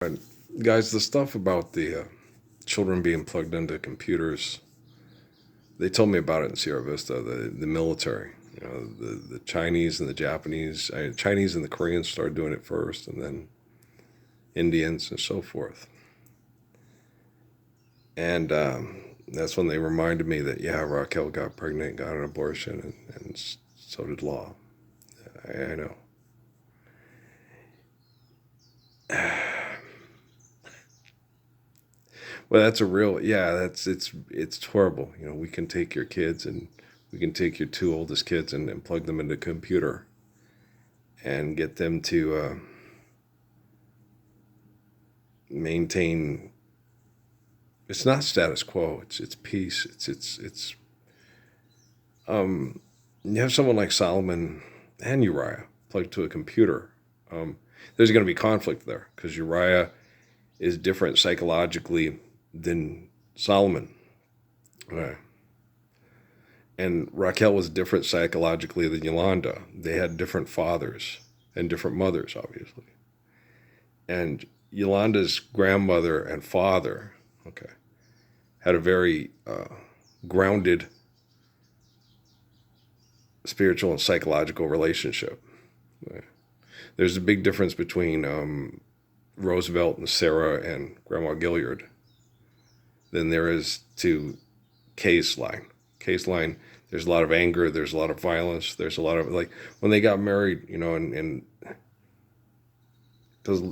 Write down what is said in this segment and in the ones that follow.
Right. Guys, the stuff about the children being plugged into computers, they told me about it in Sierra Vista, the military. The Chinese and the Japanese, Chinese and the Koreans started doing it first, and then Indians and so forth. And that's when they reminded me that, yeah, Raquel got pregnant, got an abortion, and so did Law. I know. Well, that's a real, yeah, it's horrible. We can take your kids and we can take your two oldest kids and plug them into a computer and get them to maintain. It's not status quo. It's peace. You have someone like Solomon and Uriah plugged to a computer. Um, there's going to be conflict there because Uriah is different psychologically than Solomon. Right. And Raquel was different psychologically than Yolanda. They had different fathers and different mothers, obviously. And Yolanda's grandmother and father, okay, had a very grounded spiritual and psychological relationship. Right. There's a big difference between Roosevelt and Sarah and Grandma Gilliard than there is to Kay's line. Kay's line, there's a lot of anger, there's a lot of violence, there's a lot of, like, when they got married, and because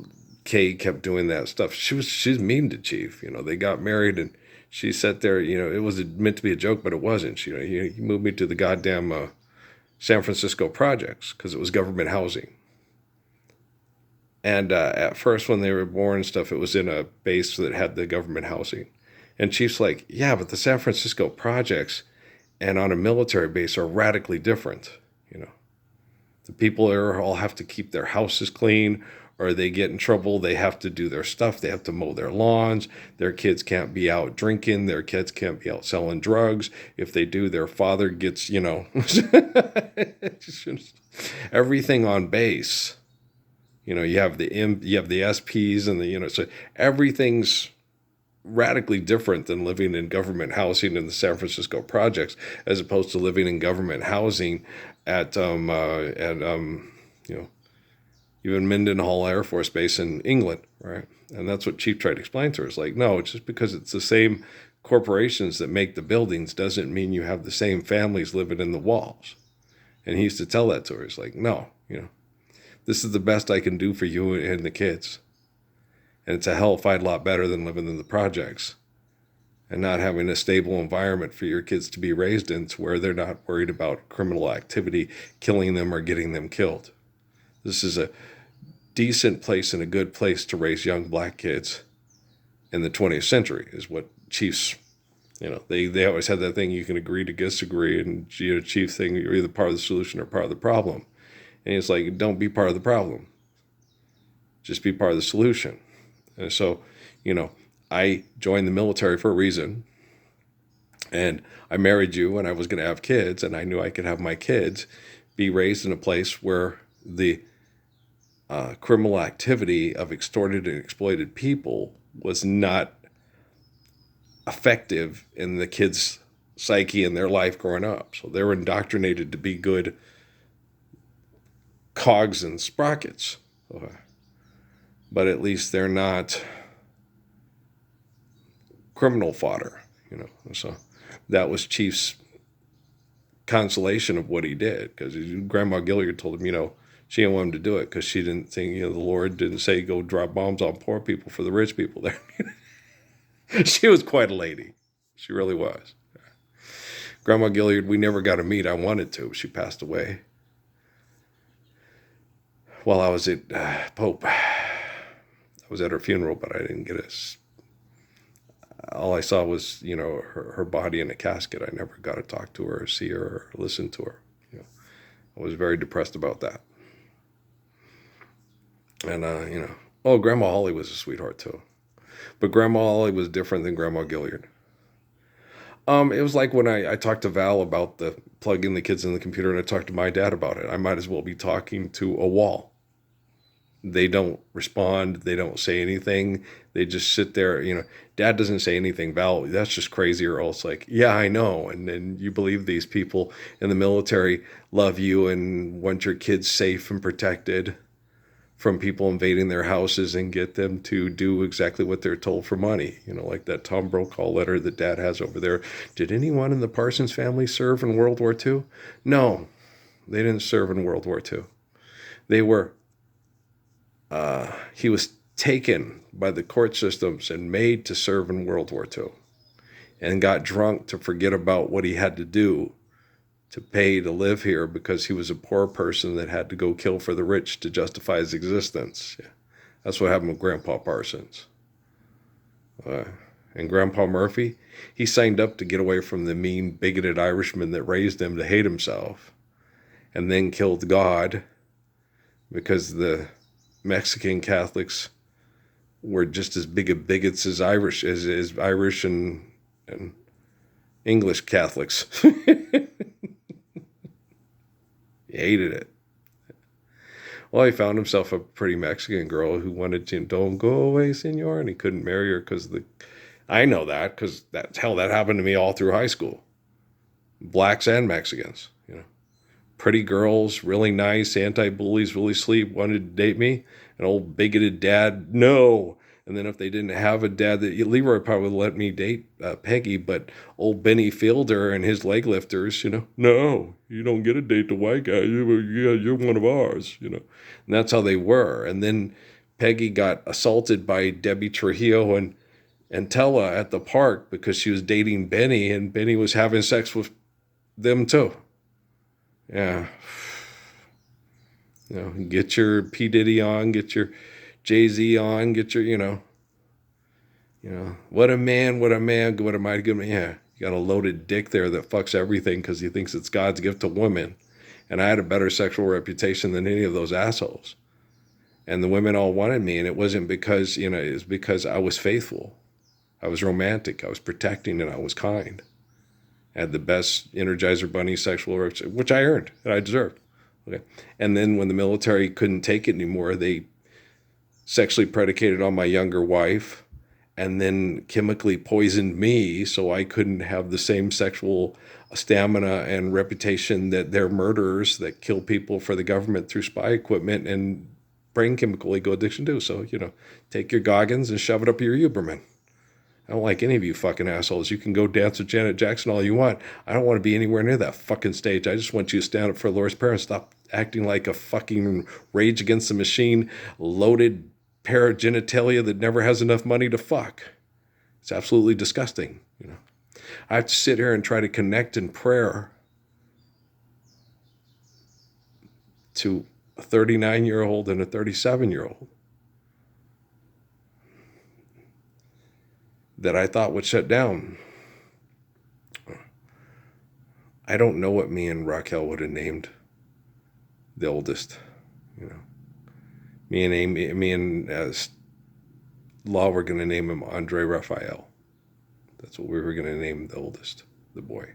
Kay kept doing that stuff. She's mean to Chief. They got married and she sat there. It was meant to be a joke, but it wasn't. He moved me to the goddamn San Francisco projects because it was government housing. And at first, when they were born and stuff, it was in a base that had the government housing. And Chief's like, yeah, but the San Francisco projects and on a military base are radically different. You know, the people there all have to keep their houses clean, or they get in trouble. They have to do their stuff. They have to mow their lawns. Their kids can't be out drinking. Their kids can't be out selling drugs. If they do, their father gets, everything on base. You have the SPs and so everything's radically different than living in government housing in the San Francisco projects, as opposed to living in government housing at even Mendenhall Air Force Base in England, right? And that's what Chief tried to explain to her. It's like, no, it's just because it's the same corporations that make the buildings doesn't mean you have the same families living in the walls. And he used to tell that to her. It's like, no, this is the best I can do for you and the kids. And it's a hell-fight lot better than living in the projects and not having a stable environment for your kids to be raised in, to where they're not worried about criminal activity, killing them or getting them killed. This is a decent place and a good place to raise young black kids in the 20th century, is what Chiefs, they always had that thing, you can agree to disagree, and Chief thing, you're either part of the solution or part of the problem. And it's like, don't be part of the problem. Just be part of the solution. And so, I joined the military for a reason. And I married you and I was going to have kids. And I knew I could have my kids be raised in a place where the criminal activity of extorted and exploited people was not effective in the kids' psyche and their life growing up. So they were indoctrinated to be good cogs and sprockets. Okay. But at least they're not criminal fodder, So that was Chief's consolation of what he did, because Grandma Gilliard told him, she didn't want him to do it because she didn't think, the Lord didn't say go drop bombs on poor people for the rich people there. She was quite a lady. She really was. Grandma Gilliard, we never got to meet. I wanted to. She passed away while I was at Pope. I was at her funeral, but I didn't get all I saw was, her body in a casket. I never got to talk to her or see her or listen to her. I was very depressed about that. And, Grandma Holly was a sweetheart too. But Grandma Holly was different than Grandma Gilliard. It was like when I talked to Val about the plugging the kids in the computer, and I talked to my dad about it. I might as well be talking to a wall. They don't respond. They don't say anything. They just sit there. Dad doesn't say anything. Val, that's just crazy. Or else like, yeah, I know. And then you believe these people in the military love you and want your kids safe and protected from people invading their houses and get them to do exactly what they're told for money. Like that Tom Brokaw letter that Dad has over there. Did anyone in the Parsons family serve in World War II? No, they didn't serve in World War II. They were he was taken by the court systems and made to serve in World War II and got drunk to forget about what he had to do to pay to live here because he was a poor person that had to go kill for the rich to justify his existence. Yeah. That's what happened with Grandpa Parsons. And Grandpa Murphy, he signed up to get away from the mean, bigoted Irishman that raised him to hate himself and then killed God because the Mexican Catholics were just as big of bigots as Irish and English Catholics. He hated it. Well, he found himself a pretty Mexican girl who wanted to, don't go away, senor, and he couldn't marry her because I know that because that happened to me all through high school. Blacks and Mexicans, pretty girls, really nice, anti-bullies, really sweet, wanted to date me. An old bigoted dad, no. And then if they didn't have a dad, Leroy probably let me date Peggy, but old Benny Fielder and his leg lifters, no, you don't get a date the white guy. You're one of ours, And that's how they were. And then Peggy got assaulted by Debbie Trujillo and Tella at the park because she was dating Benny, and Benny was having sex with them too. Yeah. Get your P. Diddy on, get your Jay-Z on, get your, what a man, what a mighty good man. Yeah, you got a loaded dick there that fucks everything because he thinks it's God's gift to women. And I had a better sexual reputation than any of those assholes. And the women all wanted me, and it wasn't because, it was because I was faithful. I was romantic, I was protecting, and I was kind. I had the best Energizer Bunny sexual reputation, which I earned and I deserved. Okay. And then when the military couldn't take it anymore, they sexually predicated on my younger wife and then chemically poisoned me so I couldn't have the same sexual stamina and reputation that their murderers that kill people for the government through spy equipment and brain chemical ego addiction do. So, take your Goggins and shove it up your Huberman. I don't like any of you fucking assholes. You can go dance with Janet Jackson all you want. I don't want to be anywhere near that fucking stage. I just want you to stand up for Lord's Prayer and stop acting like a fucking Rage Against the Machine loaded pair of genitalia that never has enough money to fuck. It's absolutely disgusting. I have to sit here and try to connect in prayer to a 39-year-old and a 37-year-old that I thought would shut down. I don't know what me and Raquel would have named the oldest. Me and Law were going to name him Andre Raphael. That's what we were going to name the oldest, the boy.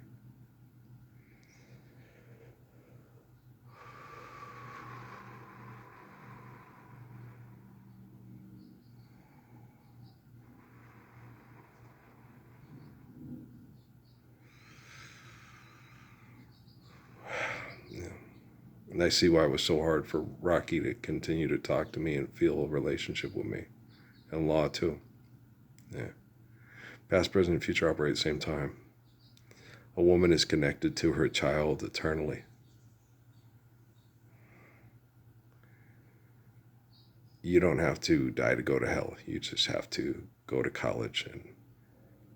And I see why it was so hard for Rocky to continue to talk to me and feel a relationship with me. And Law, too. Yeah. Past, present, and future operate at the same time. A woman is connected to her child eternally. You don't have to die to go to hell. You just have to go to college and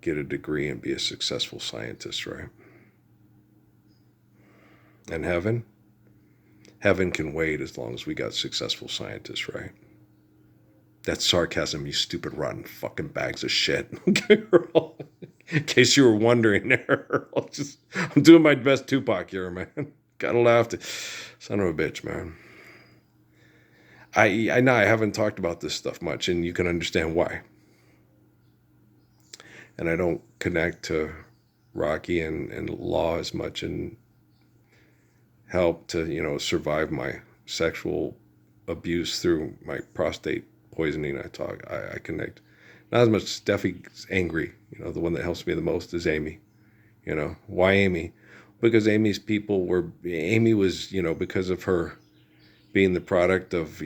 get a degree and be a successful scientist, right? And heaven? Heaven can wait as long as we got successful scientists, right? That's sarcasm, you stupid, rotten fucking bags of shit. Okay, in case you were wondering there. I'm doing my best Tupac here, man. Gotta laugh. Son of a bitch, man. I know I haven't talked about this stuff much, and you can understand why. And I don't connect to Rocky and Law as much and help to, survive my sexual abuse through my prostate poisoning. I connect. Not as much Steffi's angry. The one that helps me the most is Amy. Why Amy? Because Amy was, because of her being the product of,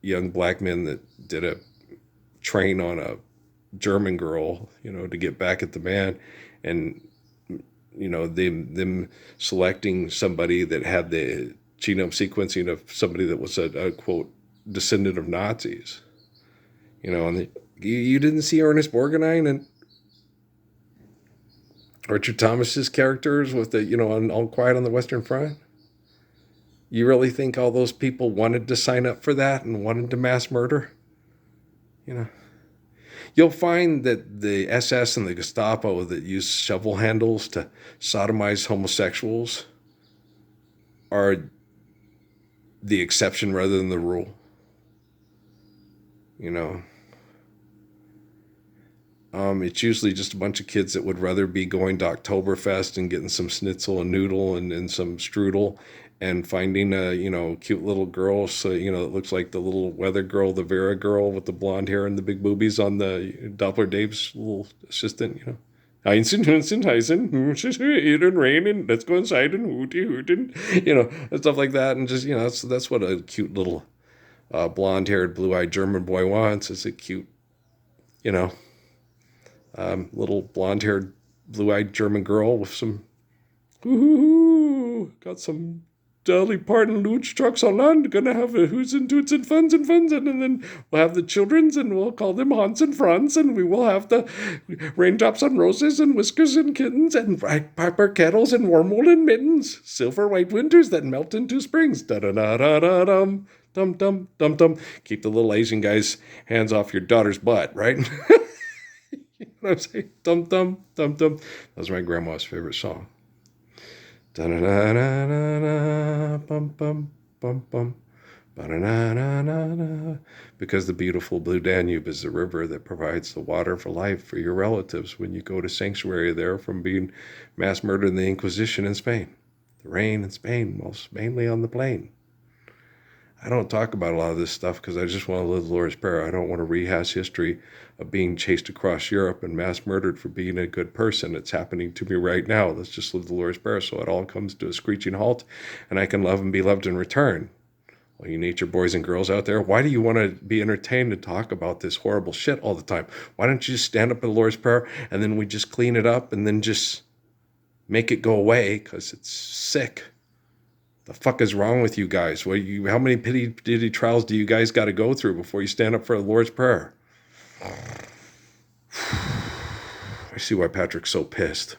young black men that did a train on a German girl, to get back at the man, and them selecting somebody that had the genome sequencing of somebody that was a quote descendant of Nazis, and you didn't see Ernest Borgnine and Richard Thomas's characters with the on All Quiet on the Western Front. You really think all those people wanted to sign up for that and wanted to mass murder? You'll find that the SS and the Gestapo that use shovel handles to sodomize homosexuals are the exception rather than the rule. It's usually just a bunch of kids that would rather be going to Oktoberfest and getting some schnitzel and noodle and some strudel and finding a, cute little girl, so, that looks like the little weather girl, the Vera girl with the blonde hair and the big boobies on the Doppler Dave's little assistant, Heinzen, Heisen, and rain, and let's go inside and hootin', and stuff like that. And just, that's what a cute little blonde-haired, blue-eyed German boy wants, is a cute, little blonde-haired, blue-eyed German girl with some, got some Dolly Parton luge trucks on land, gonna have a hoots and toots and funs, and then we'll have the children's, and we'll call them Hans and Franz, and we will have the raindrops on roses and whiskers and kittens and piper kettles and wormwood and mittens, silver white winters that melt into springs, da-da-da-da-da-dum, dum-dum, dum-dum. Keep the little Asian guy's hands off your daughter's butt, right? You know what I'm saying? Dum-dum, dum-dum. That was my grandma's favorite song. Da-na-na-na-na, bum-bum, bum-bum, ba-na-na-na-na-na. Because the beautiful blue Danube is the river that provides the water for life for your relatives when you go to sanctuary there from being mass murdered in the Inquisition in Spain. The rain in Spain, most mainly on the plain. I don't talk about a lot of this stuff because I just want to live the Lord's Prayer. I don't want to rehash history of being chased across Europe and mass murdered for being a good person. It's happening to me right now. Let's just live the Lord's Prayer so it all comes to a screeching halt and I can love and be loved in return. Well, you nature boys and girls out there, why do you want to be entertained and talk about this horrible shit all the time? Why don't you just stand up in the Lord's Prayer and then we just clean it up and then just make it go away because it's sick? The fuck is wrong with you guys? How many pity trials do you guys got to go through before you stand up for the Lord's Prayer? I see why Patrick's so pissed.